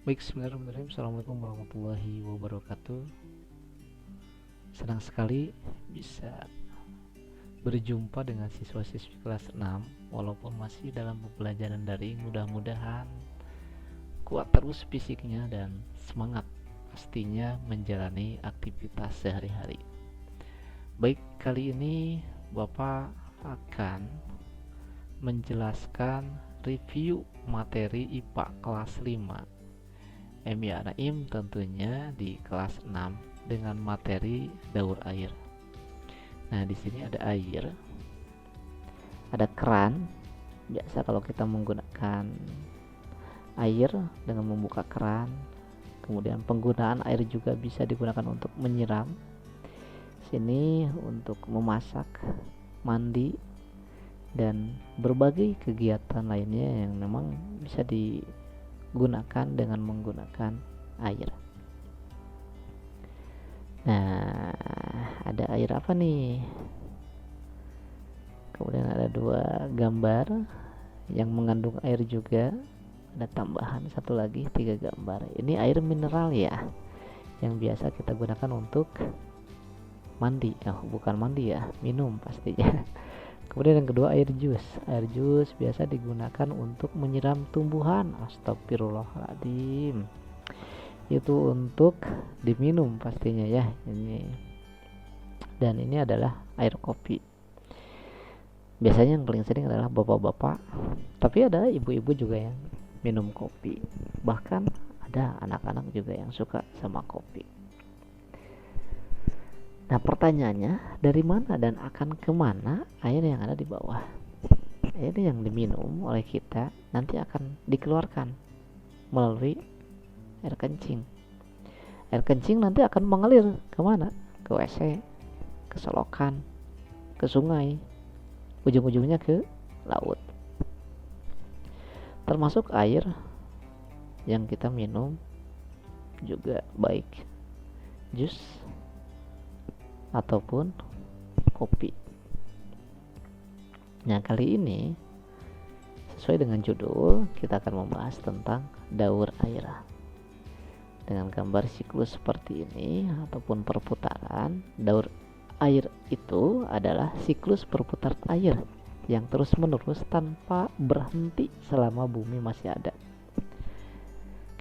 Baik, bismillahirrahmanirrahim. Assalamualaikum warahmatullahi wabarakatuh. Senang sekali bisa berjumpa dengan siswa-siswi kelas 6 walaupun masih dalam pembelajaran daring. Mudah-mudahan kuat terus fisiknya dan semangat pastinya menjalani aktivitas sehari-hari. Baik, kali ini Bapak akan menjelaskan review materi IPA kelas 5 MIA Naim, tentunya di kelas 6 dengan materi daur air. Nah, di sini ada air, ada keran. Biasa kalau kita menggunakan air dengan membuka keran, kemudian penggunaan air juga bisa digunakan untuk menyiram. Sini untuk memasak, mandi, dan berbagai kegiatan lainnya yang memang bisa digunakan dengan menggunakan air. Nah, ada air apa nih? Kemudian ada dua gambar yang mengandung air juga. Ada tambahan satu lagi, 3 gambar. Ini air mineral ya, yang biasa kita gunakan untuk mandi. Bukan mandi ya, minum pastinya. Kemudian yang kedua air jus. Air jus biasa digunakan untuk menyiram tumbuhan. Astagfirullahaladzim. Itu untuk diminum pastinya ya. Dan ini adalah air kopi. Biasanya yang paling sering adalah bapak-bapak, tapi ada ibu-ibu juga yang minum kopi. Bahkan ada anak-anak juga yang suka sama kopi. Nah, pertanyaannya, dari mana dan akan kemana air yang ada di bawah? Air yang diminum oleh kita nanti akan dikeluarkan melalui air kencing. Air kencing nanti akan mengalir kemana? Ke WC, ke selokan, ke sungai, ujung-ujungnya ke laut. Termasuk air yang kita minum juga, baik jus ataupun kopi. Nah, kali ini sesuai dengan judul, kita akan membahas tentang daur air dengan gambar siklus seperti ini ataupun perputaran. Daur air itu adalah siklus perputaran air yang terus menerus tanpa berhenti selama bumi masih ada.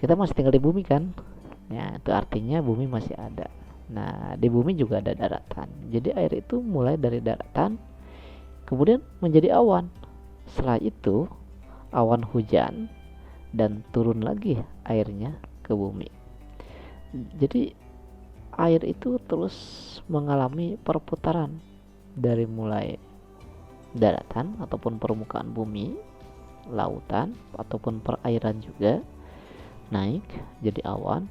Kita masih tinggal di bumi kan? Ya, itu artinya bumi masih ada. Nah, di bumi juga ada daratan. Jadi air itu mulai dari daratan, kemudian menjadi awan. Setelah itu awan hujan dan turun lagi airnya ke bumi. Jadi air itu terus mengalami perputaran dari mulai daratan ataupun permukaan bumi, lautan ataupun perairan juga, naik jadi awan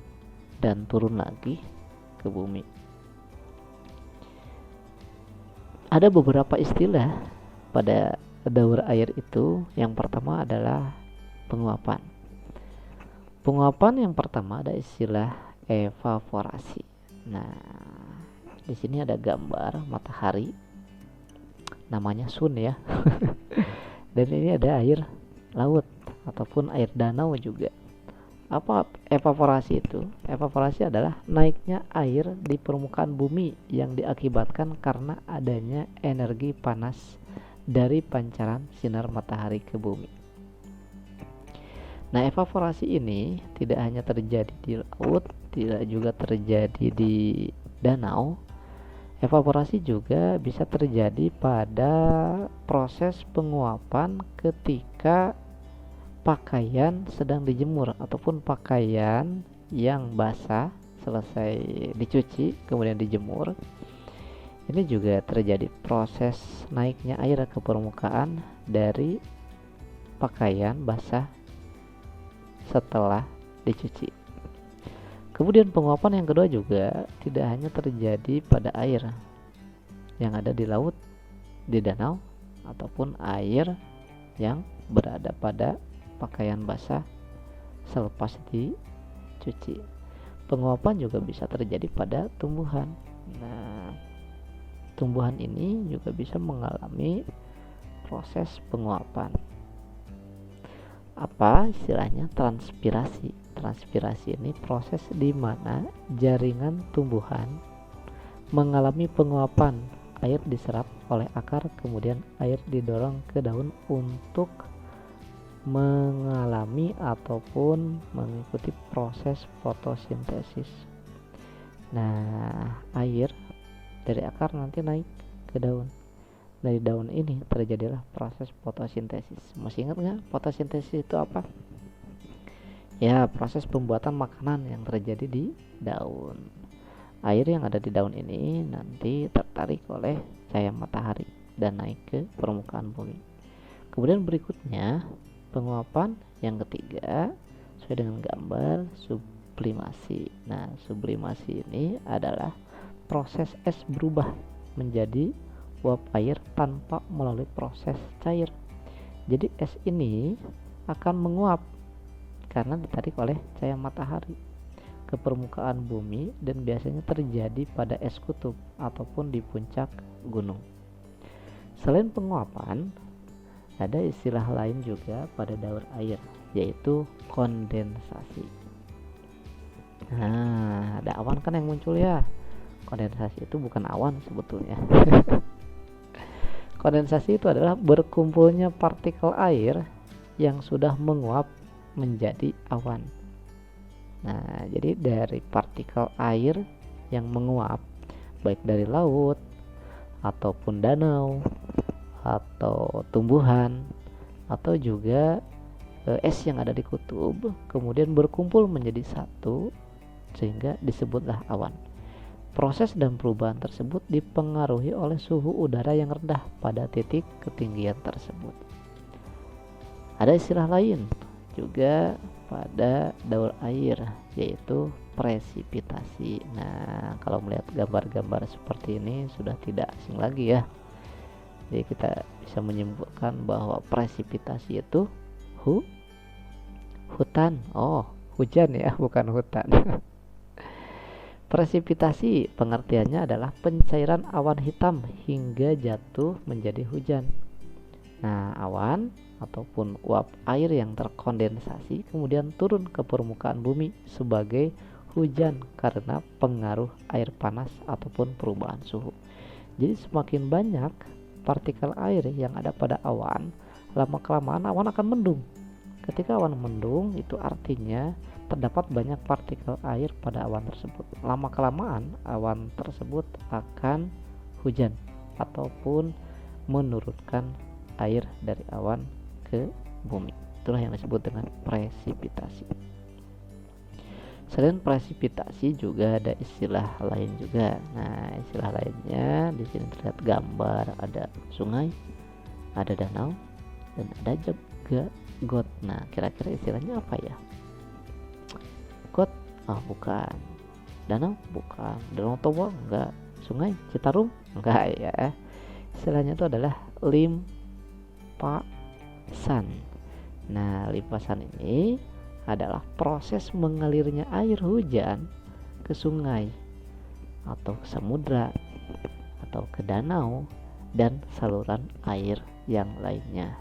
dan turun lagi ke bumi. Ada beberapa istilah pada daur air itu. Yang pertama adalah penguapan. Penguapan yang pertama ada istilah evaporasi. Nah, di sini ada gambar matahari, namanya sun ya. Dan ini ada air laut ataupun air danau juga. Apa evaporasi itu? Evaporasi adalah naiknya air di permukaan bumi yang diakibatkan karena adanya energi panas dari pancaran sinar matahari ke bumi. Nah, evaporasi ini tidak hanya terjadi di laut, tidak juga terjadi di danau. Evaporasi juga bisa terjadi pada proses penguapan ketika pakaian sedang dijemur ataupun pakaian yang basah selesai dicuci kemudian dijemur. Ini juga terjadi proses naiknya air ke permukaan dari pakaian basah setelah dicuci. Kemudian penguapan yang kedua juga tidak hanya terjadi pada air yang ada di laut, di danau, ataupun air yang berada pada pakaian basah selepas dicuci. Penguapan juga bisa terjadi pada tumbuhan. Nah, tumbuhan ini juga bisa mengalami proses penguapan. Apa istilahnya? Transpirasi. transpirasi ini proses di mana jaringan tumbuhan mengalami penguapan, air diserap oleh akar, kemudian air didorong ke daun untuk mengalami ataupun mengikuti proses fotosintesis. Nah, air dari akar nanti naik ke daun. Dari daun ini terjadilah proses fotosintesis. Masih ingat nggak fotosintesis itu apa? Ya, proses pembuatan makanan yang terjadi di daun. Air yang ada di daun ini nanti tertarik oleh cahaya matahari dan naik ke permukaan bumi. Kemudian berikutnya penguapan yang ketiga sesuai dengan gambar sublimasi. Nah, sublimasi ini adalah proses es berubah menjadi uap air tanpa melalui proses cair. Jadi es ini akan menguap karena ditarik oleh cahaya matahari ke permukaan bumi dan biasanya terjadi pada es kutub ataupun di puncak gunung. Selain penguapan, ada istilah lain juga pada daur air, yaitu kondensasi. Nah, ada awan kan yang muncul ya. Kondensasi itu bukan awan sebetulnya. Kondensasi itu adalah berkumpulnya partikel air yang sudah menguap menjadi awan. Nah, jadi dari partikel air yang menguap baik dari laut ataupun danau atau tumbuhan atau juga es yang ada di kutub kemudian berkumpul menjadi satu sehingga disebutlah awan. Proses dan perubahan tersebut dipengaruhi oleh suhu udara yang rendah pada titik ketinggian tersebut. Ada istilah lain juga pada daur air, yaitu presipitasi. Nah, kalau melihat gambar-gambar seperti ini sudah tidak asing lagi ya. Jadi kita bisa menyimpulkan bahwa presipitasi itu hutan. Oh, hujan ya, bukan hutan. Presipitasi pengertiannya adalah pencairan awan hitam hingga jatuh menjadi hujan. Nah, awan ataupun uap air yang terkondensasi kemudian turun ke permukaan bumi sebagai hujan karena pengaruh air panas ataupun perubahan suhu. Jadi semakin banyak partikel air yang ada pada awan, lama-kelamaan awan akan mendung. Ketika awan mendung, itu artinya terdapat banyak partikel air pada awan tersebut. Lama-kelamaan awan tersebut akan hujan ataupun menurunkan air dari awan ke bumi. Itulah yang disebut dengan presipitasi. Selain presipitasi juga ada istilah lain juga. Nah, istilah lainnya di sini terlihat gambar, ada sungai, ada danau, dan ada juga got. Nah, kira-kira istilahnya apa ya? Got? Bukan. Danau? Bukan. Danau Toba? Enggak. Sungai? Citarum? Enggak ya. Istilahnya itu adalah limpasan. Nah, limpasan ini adalah proses mengalirnya air hujan ke sungai atau ke samudra atau ke danau dan saluran air yang lainnya.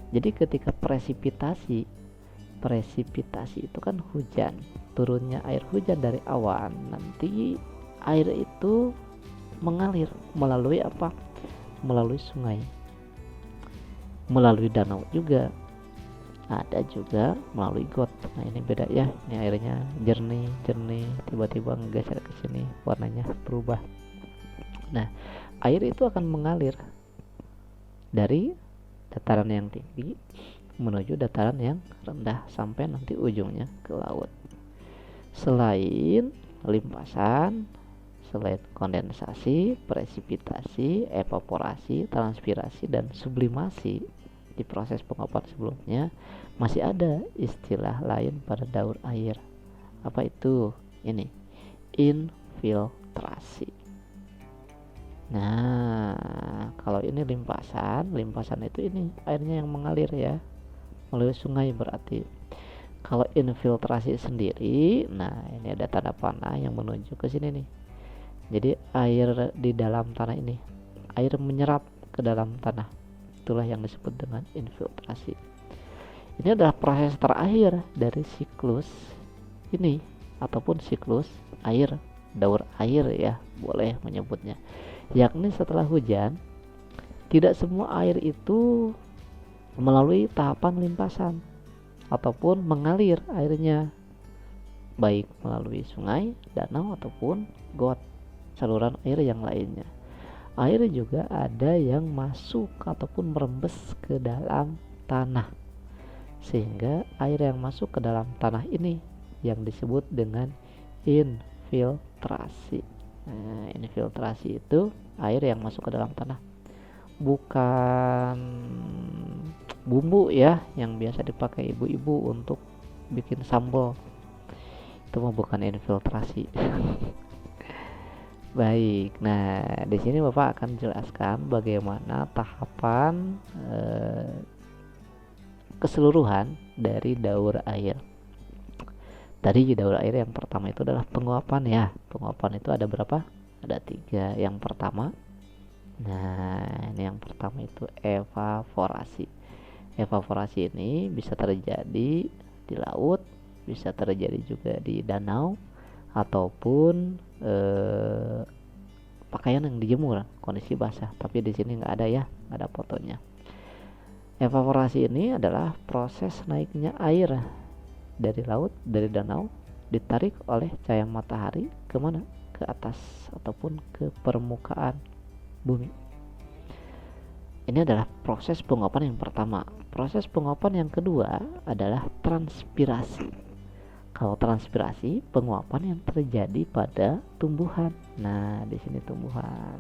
Jadi ketika presipitasi itu kan hujan, turunnya air hujan dari awan, nanti air itu mengalir melalui apa? Melalui sungai, melalui danau juga, ada juga melalui got. Nah, ini beda ya, ini airnya jernih, tiba-tiba ngegeser ke sini warnanya berubah. Nah, air itu akan mengalir dari dataran yang tinggi menuju dataran yang rendah sampai nanti ujungnya ke laut. Selain limpasan, selain kondensasi, presipitasi, evaporasi, transpirasi, dan sublimasi di proses penguapan sebelumnya, masih ada istilah lain pada daur air. Apa itu? Ini infiltrasi. Nah, kalau ini limpasan itu ini airnya yang mengalir ya, melalui sungai berarti. Kalau infiltrasi sendiri, nah ini ada tanda panah yang menuju ke sini nih. Jadi air di dalam tanah ini, air menyerap ke dalam tanah. Itulah yang disebut dengan infiltrasi. Ini adalah proses terakhir dari siklus ini ataupun siklus air, daur air ya boleh menyebutnya, yakni setelah hujan tidak semua air itu melalui tahapan limpasan ataupun mengalir airnya, baik melalui sungai, danau ataupun got, saluran air yang lainnya. Air juga ada yang masuk ataupun merembes ke dalam tanah, sehingga air yang masuk ke dalam tanah ini yang disebut dengan infiltrasi. Nah, infiltrasi itu air yang masuk ke dalam tanah, bukan bumbu ya yang biasa dipakai ibu-ibu untuk bikin sambal, itu mah bukan infiltrasi. Baik, nah di sini Bapak akan jelaskan bagaimana tahapan keseluruhan dari daur air. Tadi daur air yang pertama itu adalah penguapan ya. Penguapan itu ada berapa? Ada 3. Yang pertama, nah ini yang pertama itu evaporasi. Evaporasi ini bisa terjadi di laut, bisa terjadi juga di danau, ataupun pakaian yang dijemur kondisi basah. Tapi di sini nggak ada ya, nggak ada fotonya. Evaporasi ini adalah proses naiknya air dari laut, dari danau, ditarik oleh cahaya matahari kemana? Ke atas ataupun ke permukaan bumi. Ini adalah proses penguapan yang pertama. Proses penguapan yang kedua adalah transpirasi. Kalau transpirasi, penguapan yang terjadi pada tumbuhan. Nah, di sini tumbuhan.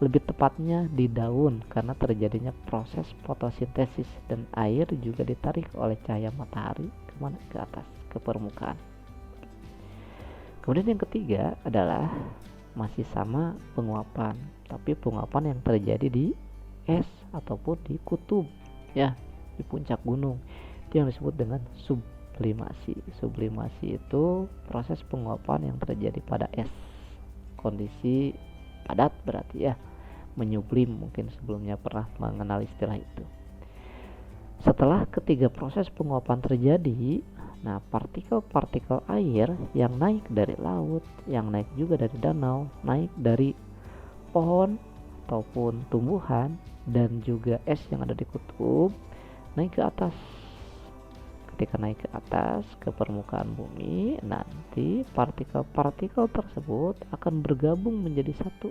Lebih tepatnya di daun, karena terjadinya proses fotosintesis dan air juga ditarik oleh cahaya matahari kemana? Ke atas, ke permukaan. Kemudian yang ketiga adalah masih sama penguapan, tapi penguapan yang terjadi di es ataupun di kutub ya, di puncak gunung. Itu yang disebut dengan sublimasi. Sublimasi itu proses penguapan yang terjadi pada es, kondisi padat berarti ya, menyublim, mungkin sebelumnya pernah mengenal istilah itu. Setelah ketiga proses penguapan terjadi, nah partikel-partikel air yang naik dari laut, yang naik juga dari danau, naik dari pohon ataupun tumbuhan, dan juga es yang ada di kutub, naik ke atas. Ketika naik ke atas, ke permukaan bumi, nanti partikel-partikel tersebut akan bergabung menjadi satu.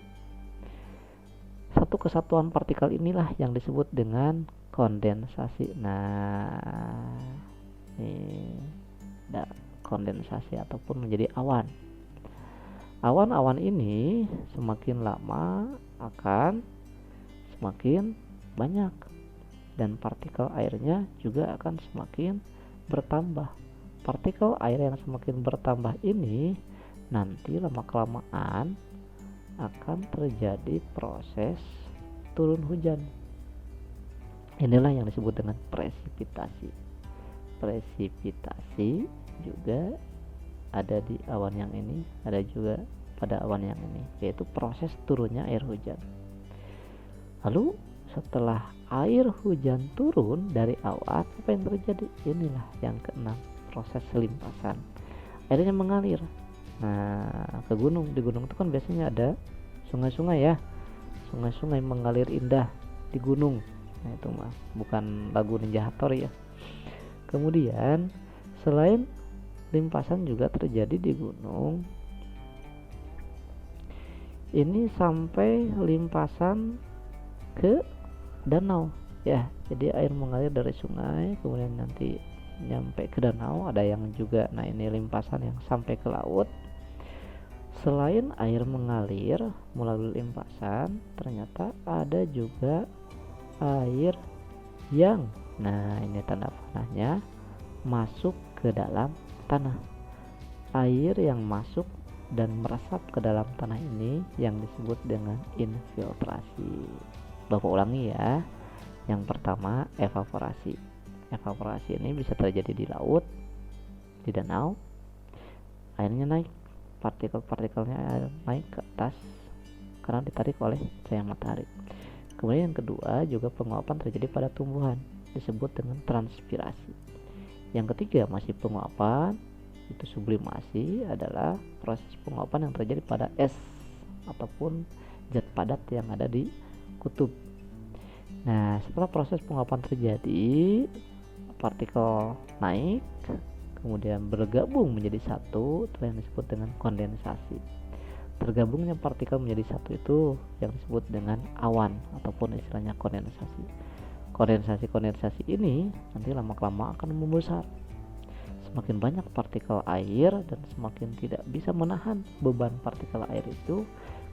Satu kesatuan partikel inilah yang disebut dengan kondensasi. Nah, ini ada kondensasi ataupun menjadi awan. Awan-awan ini semakin lama akan semakin banyak, dan partikel airnya juga akan semakin bertambah. Partikel air yang semakin bertambah ini nanti lama-kelamaan akan terjadi proses turun hujan. Inilah yang disebut dengan presipitasi. Presipitasi juga ada di awan yang ini, ada juga pada awan yang ini, yaitu proses turunnya air hujan. Lalu setelah air hujan turun dari awan, apa yang terjadi? Inilah yang keenam, proses limpasan. Airnya mengalir. Nah, ke gunung. Di gunung itu kan biasanya ada sungai-sungai ya. Sungai-sungai mengalir indah di gunung. Nah, itu mah bukan lagu Ninja Hattori ya. Kemudian selain limpasan juga terjadi di gunung. Ini sampai limpasan ke danau ya. Jadi air mengalir dari sungai, kemudian nanti nyampe ke danau. Ada yang juga, nah ini limpasan yang sampai ke laut. Selain air mengalir melalui limpasan, ternyata ada juga air yang, nah ini tanda panahnya, masuk ke dalam tanah. Air yang masuk dan meresap ke dalam tanah ini yang disebut dengan infiltrasi. Bapak ulangi ya. Yang pertama evaporasi. Evaporasi ini bisa terjadi di laut, di danau. Airnya naik, partikel-partikelnya naik ke atas karena ditarik oleh cahaya matahari. Kemudian yang kedua juga penguapan terjadi pada tumbuhan, disebut dengan transpirasi. Yang ketiga masih penguapan, itu sublimasi adalah proses penguapan yang terjadi pada es ataupun zat padat yang ada di kutub. Nah, setelah proses penguapan terjadi, partikel naik, kemudian bergabung menjadi satu, itu yang disebut dengan kondensasi. Tergabungnya partikel menjadi satu itu yang disebut dengan awan ataupun istilahnya kondensasi. Kondensasi ini nanti lama-kelamaan akan membesar. Semakin banyak partikel air dan semakin tidak bisa menahan beban partikel air itu,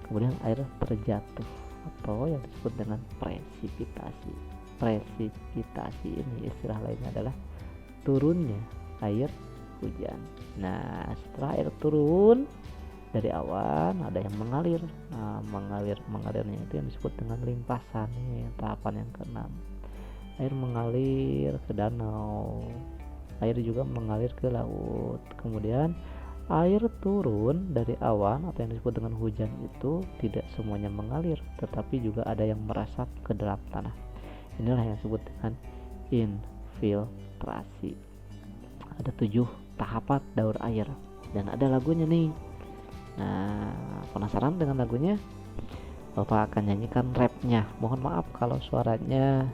kemudian air terjatuh atau yang disebut dengan presipitasi. Presipitasi ini istilah lainnya adalah turunnya air hujan. Nah, setelah air turun dari awan, ada yang mengalir. Nah, mengalirnya itu yang disebut dengan limpasan. Nih, tahapan yang keenam. Air mengalir ke danau, air juga mengalir ke laut. Kemudian air turun dari awan atau yang disebut dengan hujan itu tidak semuanya mengalir, tetapi juga ada yang meresap ke dalam tanah. Inilah yang disebut dengan infiltrasi. Ada 7 tahapan daur air dan ada lagunya nih. Nah, penasaran dengan lagunya? Bapak akan nyanyikan rapnya. Mohon maaf kalau suaranya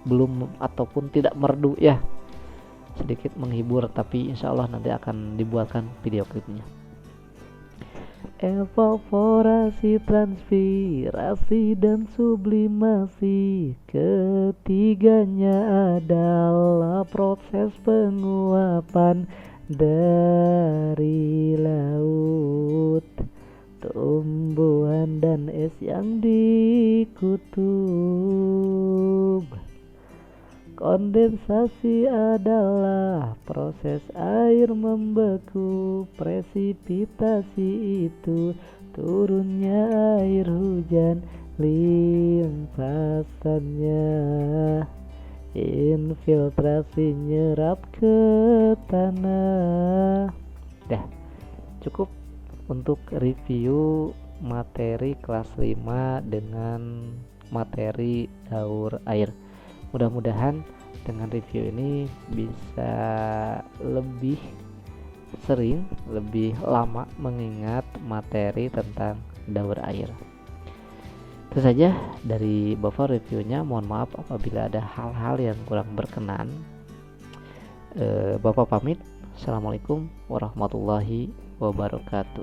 belum ataupun tidak merdu ya, sedikit menghibur, tapi insya Allah nanti akan dibuatkan video klipnya. Evaporasi, transpirasi, dan sublimasi, ketiganya adalah proses penguapan dari laut, tumbuhan dan es yang di kutub. Kondensasi adalah proses air membeku. Presipitasi itu turunnya air hujan. Limpasannya infiltrasi nyerap ke tanah. Dah, cukup untuk review materi kelas 5 dengan materi daur air. Mudah-mudahan dengan review ini bisa lebih sering, lebih lama mengingat materi tentang daur air. Itu saja dari Bapak reviewnya. Mohon maaf apabila ada hal-hal yang kurang berkenan. Bapak pamit. Assalamualaikum warahmatullahi wabarakatuh.